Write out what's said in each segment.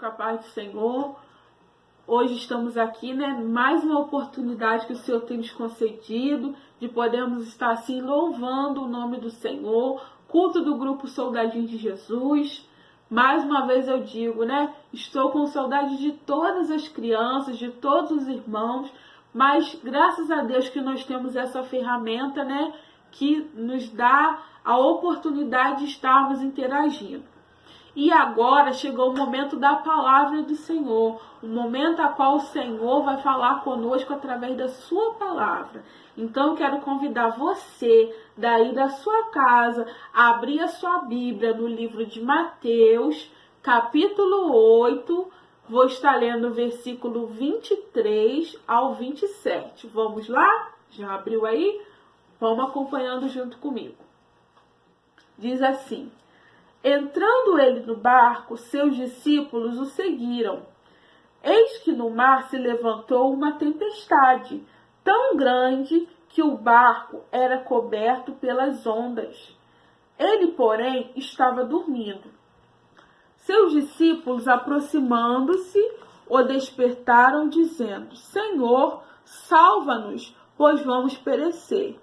com a paz do Senhor. Hoje estamos aqui, mais uma oportunidade que o Senhor tem nos concedido de podermos estar assim louvando o nome do Senhor, culto do grupo Soldadinho de Jesus. Mais uma vez eu digo, estou com saudade de todas as crianças, de todos os irmãos, mas graças a Deus que nós temos essa ferramenta, que nos dá a oportunidade de estarmos interagindo. E agora chegou o momento da palavra do Senhor, o momento a qual o Senhor vai falar conosco através da sua palavra. Então eu quero convidar você, daí da sua casa, a abrir a sua Bíblia no livro de Mateus, capítulo 8, vou estar lendo o versículo 23 ao 27. Vamos lá? Já abriu aí? Vamos acompanhando junto comigo. Diz assim: entrando ele no barco, seus discípulos o seguiram. Eis que no mar se levantou uma tempestade, tão grande que o barco era coberto pelas ondas. Ele, porém, estava dormindo. Seus discípulos, aproximando-se, o despertaram, dizendo: Senhor, salva-nos, pois vamos perecer.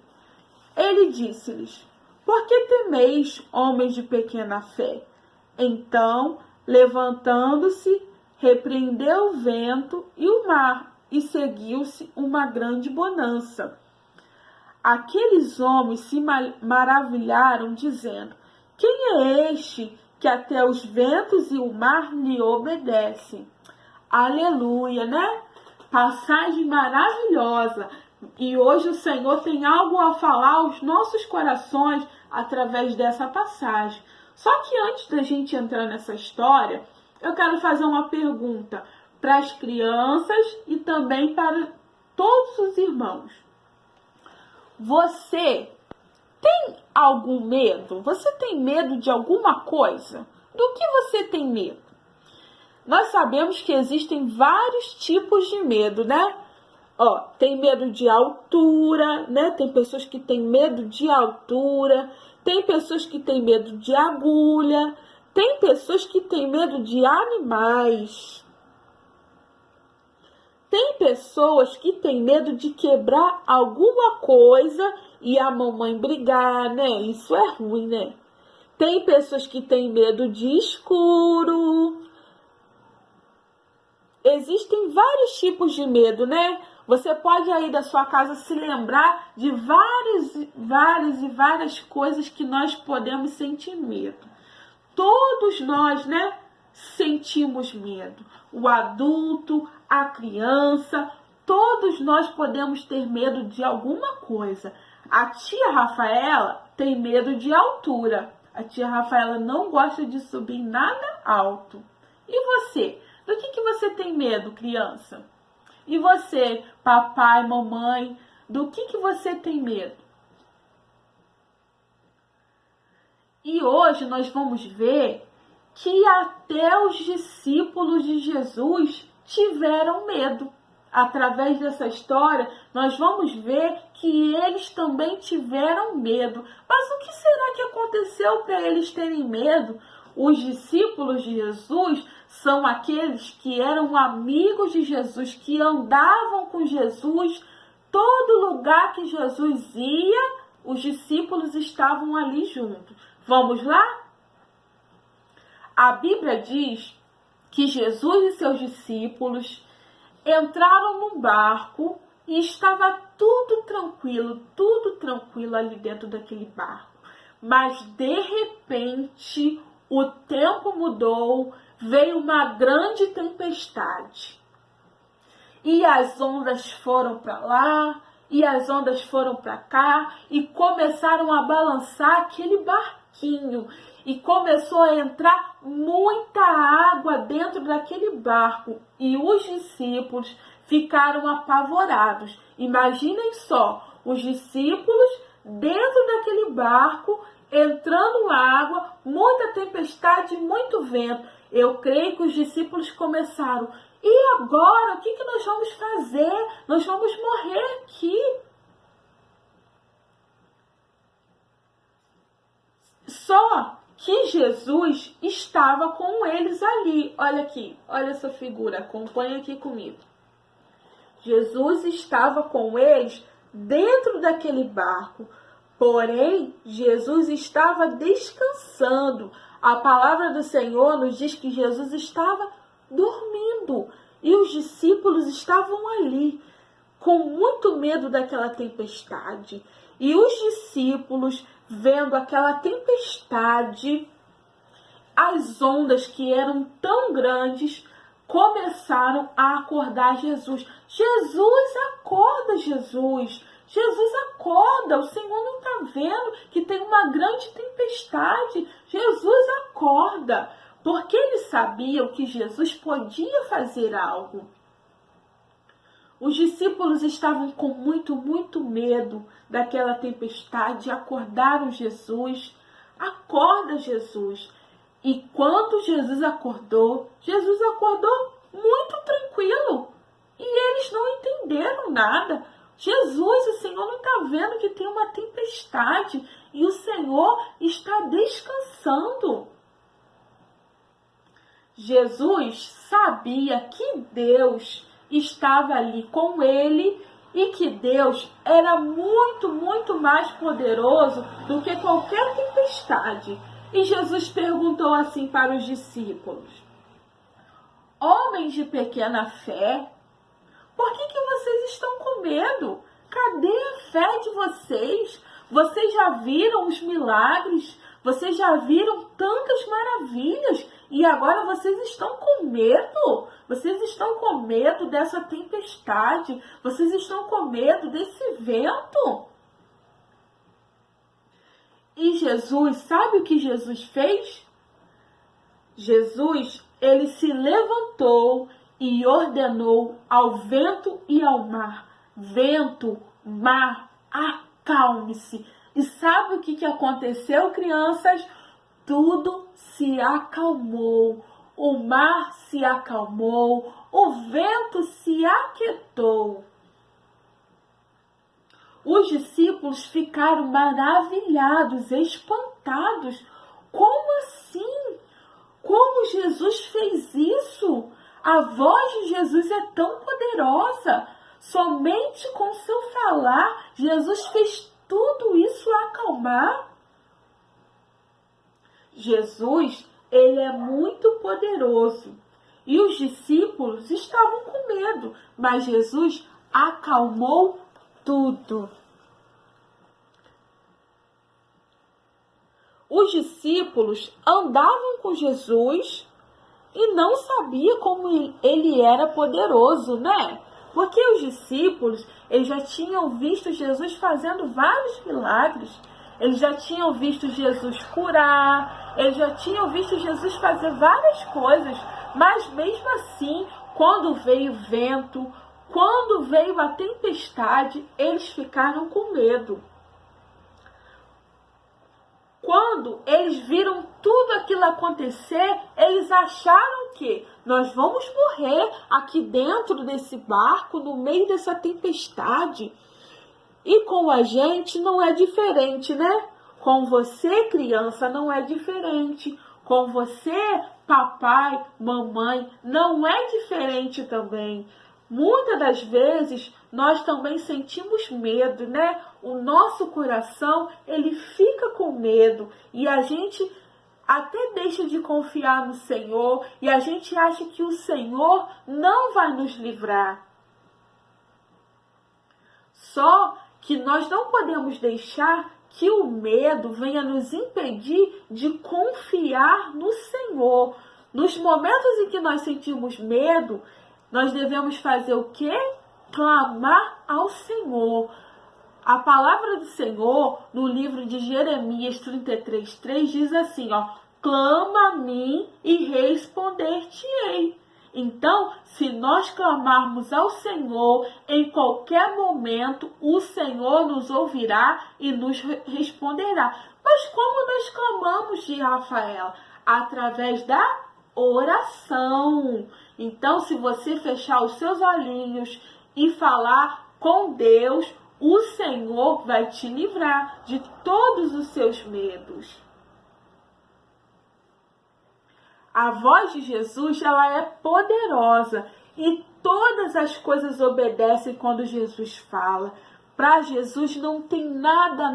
Ele disse-lhes: por que temeis, homens de pequena fé? Então, levantando-se, repreendeu o vento e o mar, e seguiu-se uma grande bonança. Aqueles homens se maravilharam, dizendo: quem é este que até os ventos e o mar lhe obedecem? Aleluia, Passagem maravilhosa. E hoje o Senhor tem algo a falar aos nossos corações através dessa passagem. Só que antes da gente entrar nessa história, eu quero fazer uma pergunta para as crianças e também para todos os irmãos. Você tem algum medo? Você tem medo de alguma coisa? Do que você tem medo? Nós sabemos que existem vários tipos de medo, tem medo de altura, Tem pessoas que têm medo de altura, tem pessoas que têm medo de agulha, tem pessoas que têm medo de animais. Tem pessoas que têm medo de quebrar alguma coisa e a mamãe brigar, Isso é ruim, Tem pessoas que têm medo de escuro. Existem vários tipos de medo, Você pode aí da sua casa se lembrar de várias coisas que nós podemos sentir medo. Todos nós, sentimos medo. O adulto, a criança, todos nós podemos ter medo de alguma coisa. A tia Rafaela tem medo de altura. A tia Rafaela não gosta de subir em nada alto. E você? Do que você tem medo, criança? E você, papai, mamãe, do que você tem medo? E hoje nós vamos ver que até os discípulos de Jesus tiveram medo. Através dessa história, nós vamos ver que eles também tiveram medo. Mas o que será que aconteceu para eles terem medo? Os discípulos de Jesus são aqueles que eram amigos de Jesus, que andavam com Jesus. Todo lugar que Jesus ia, os discípulos estavam ali juntos. Vamos lá? A Bíblia diz que Jesus e seus discípulos entraram no barco e estava tudo tranquilo ali dentro daquele barco. Mas de repente o tempo mudou, veio uma grande tempestade. E as ondas foram para lá, e as ondas foram para cá, e começaram a balançar aquele barquinho. E começou a entrar muita água dentro daquele barco. E os discípulos ficaram apavorados. Imaginem só, os discípulos dentro daquele barco, entrando água, muita tempestade, muito vento. Eu creio que os discípulos começaram: e agora? O que nós vamos fazer? Nós vamos morrer aqui. Só que Jesus estava com eles ali. Olha aqui, olha essa figura, acompanha aqui comigo. Jesus estava com eles dentro daquele barco, porém, Jesus estava descansando. A palavra do Senhor nos diz que Jesus estava dormindo e os discípulos estavam ali, com muito medo daquela tempestade. E os discípulos, vendo aquela tempestade, as ondas que eram tão grandes, começaram a acordar Jesus. Jesus, acorda, Jesus! Jesus, acorda! O Senhor não está vendo que tem uma grande tempestade? Jesus, acorda! Porque eles sabiam que Jesus podia fazer algo. Os discípulos estavam com muito medo daquela tempestade. Acordaram Jesus. Acorda, Jesus! E quando Jesus acordou muito tranquilo. E eles não entenderam nada. Jesus, o Senhor não está vendo que tem uma tempestade e o Senhor está descansando. Jesus sabia que Deus estava ali com ele e que Deus era muito mais poderoso do que qualquer tempestade. E Jesus perguntou assim para os discípulos: homens de pequena fé, por que vocês estão com medo? Cadê a fé de vocês? Vocês já viram os milagres? Vocês já viram tantas maravilhas? E agora vocês estão com medo? Vocês estão com medo dessa tempestade? Vocês estão com medo desse vento? E Jesus, sabe o que Jesus fez? Jesus, ele se levantou e ordenou ao vento e ao mar: vento, mar, acalme-se. E sabe o que aconteceu, crianças? Tudo se acalmou. O mar se acalmou, o vento se aquietou. Os discípulos ficaram maravilhados, espantados. Como assim? Como Jesus fez isso? A voz de Jesus é tão poderosa. Somente com seu falar, Jesus fez tudo isso acalmar. Jesus, ele é muito poderoso. E os discípulos estavam com medo, mas Jesus acalmou tudo. Os discípulos andavam com Jesus e não sabiam como ele era poderoso, né? Porque os discípulos, eles já tinham visto Jesus fazendo vários milagres. Eles já tinham visto Jesus curar, eles já tinham visto Jesus fazer várias coisas. Mas mesmo assim, quando veio o vento, quando veio a tempestade, eles ficaram com medo. Quando eles viram tudo aquilo acontecer, eles acharam que nós vamos morrer aqui dentro desse barco, no meio dessa tempestade. E com a gente não é diferente, né? Com você, criança, não é diferente. Com você, papai, mamãe, não é diferente também. Muitas das vezes, nós também sentimos medo, né? O nosso coração, ele fica com medo e a gente até deixa de confiar no Senhor e a gente acha que o Senhor não vai nos livrar. Só que nós não podemos deixar que o medo venha nos impedir de confiar no Senhor. Nos momentos em que nós sentimos medo, nós devemos fazer o quê? Clamar ao Senhor. A palavra do Senhor, no livro de Jeremias 33:3, diz assim, ó: clama a mim e responder-te-ei. Então, se nós clamarmos ao Senhor, em qualquer momento, o Senhor nos ouvirá e nos responderá. Mas como nós clamamos, de Rafael? Através da oração. Então, se você fechar os seus olhinhos e falar com Deus, o Senhor vai te livrar de todos os seus medos. A voz de Jesus, ela é poderosa e todas as coisas obedecem quando Jesus fala. Para Jesus não tem nada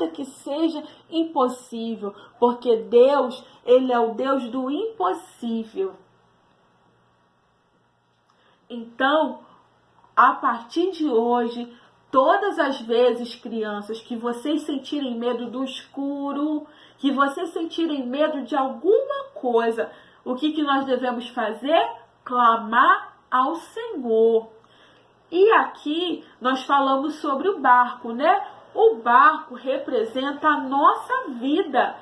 que seja impossível, porque Deus, ele é o Deus do impossível. Então, a partir de hoje, todas as vezes, crianças, que vocês sentirem medo do escuro, que vocês sentirem medo de alguma coisa, o que nós devemos fazer? Clamar ao Senhor. E aqui nós falamos sobre o barco, né? O barco representa a nossa vida.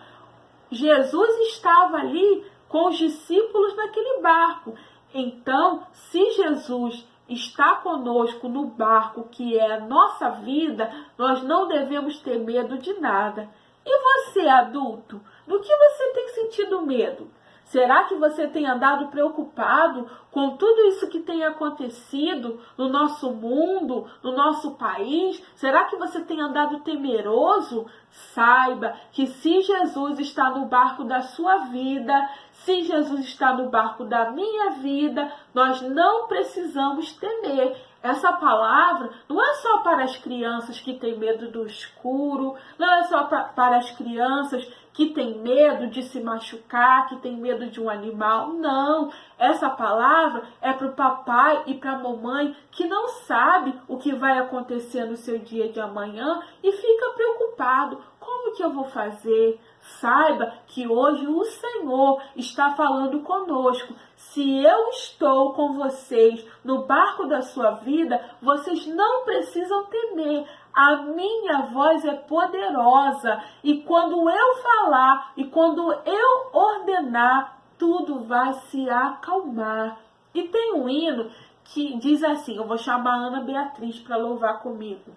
Jesus estava ali com os discípulos naquele barco. Então, se Jesus está conosco no barco que é a nossa vida, nós não devemos ter medo de nada. E você, adulto, do que você tem sentido medo? Será que você tem andado preocupado com tudo isso que tem acontecido no nosso mundo, no nosso país? Será que você tem andado temeroso? Saiba que se Jesus está no barco da sua vida, se Jesus está no barco da minha vida, nós não precisamos temer. Essa palavra não é só para as crianças que têm medo do escuro, não é só para as crianças que têm medo de se machucar, que têm medo de um animal. Não, essa palavra é para o papai e para a mamãe que não sabe o que vai acontecer no seu dia de amanhã e fica preocupado. Como que eu vou fazer? Saiba que hoje o Senhor está falando conosco. Se eu estou com vocês no barco da sua vida, vocês não precisam temer. A minha voz é poderosa e quando eu falar e quando eu ordenar, tudo vai se acalmar. E tem um hino que diz assim, eu vou chamar a Ana Beatriz para louvar comigo.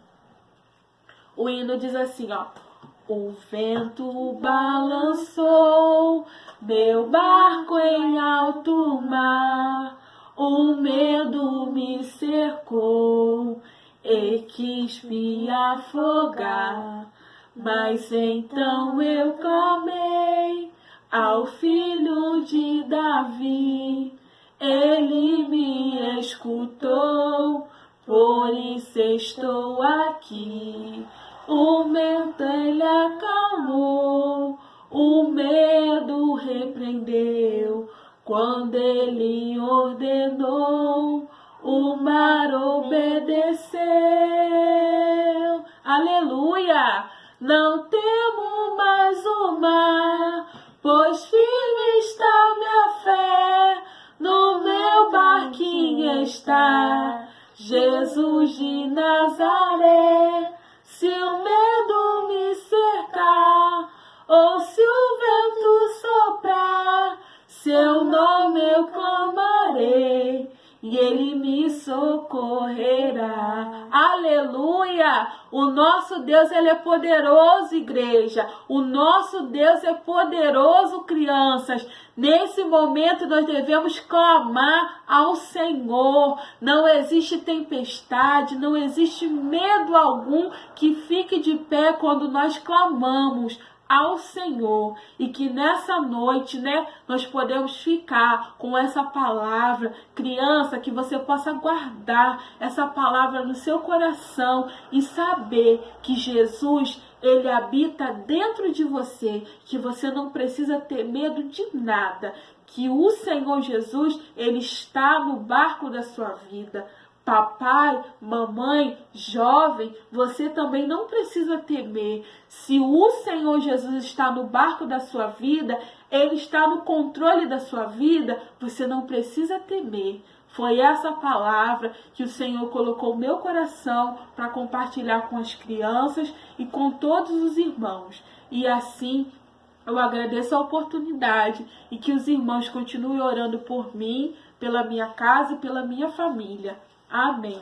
O hino diz assim, ó. O vento balançou meu barco em alto mar, o medo me cercou e quis me afogar, mas então eu clamei ao filho de Davi, ele me escutou, por isso estou aqui. O vento ele acalmou, o medo repreendeu, quando ele ordenou, o mar obedeceu. Aleluia! Não temo mais o mar, pois firme está minha fé, no meu barquinho está Jesus de Nazaré. Se o medo me cercar, ou se o vento soprar, seu nome eu clamarei, e ele me socorrerá. Aleluia! O nosso Deus, ele é poderoso, igreja. O nosso Deus é poderoso, crianças. Nesse momento nós devemos clamar ao Senhor. Não existe tempestade, não existe medo algum que fique de pé quando nós clamamos ao Senhor, e que nessa noite, nós podemos ficar com essa palavra, criança, que você possa guardar essa palavra no seu coração e saber que Jesus, ele habita dentro de você, que você não precisa ter medo de nada, que o Senhor Jesus, ele está no barco da sua vida. Papai, mamãe, jovem, você também não precisa temer. Se o Senhor Jesus está no barco da sua vida, ele está no controle da sua vida, você não precisa temer. Foi essa palavra que o Senhor colocou no meu coração para compartilhar com as crianças e com todos os irmãos. E assim, eu agradeço a oportunidade e que os irmãos continuem orando por mim, pela minha casa e pela minha família. Amém.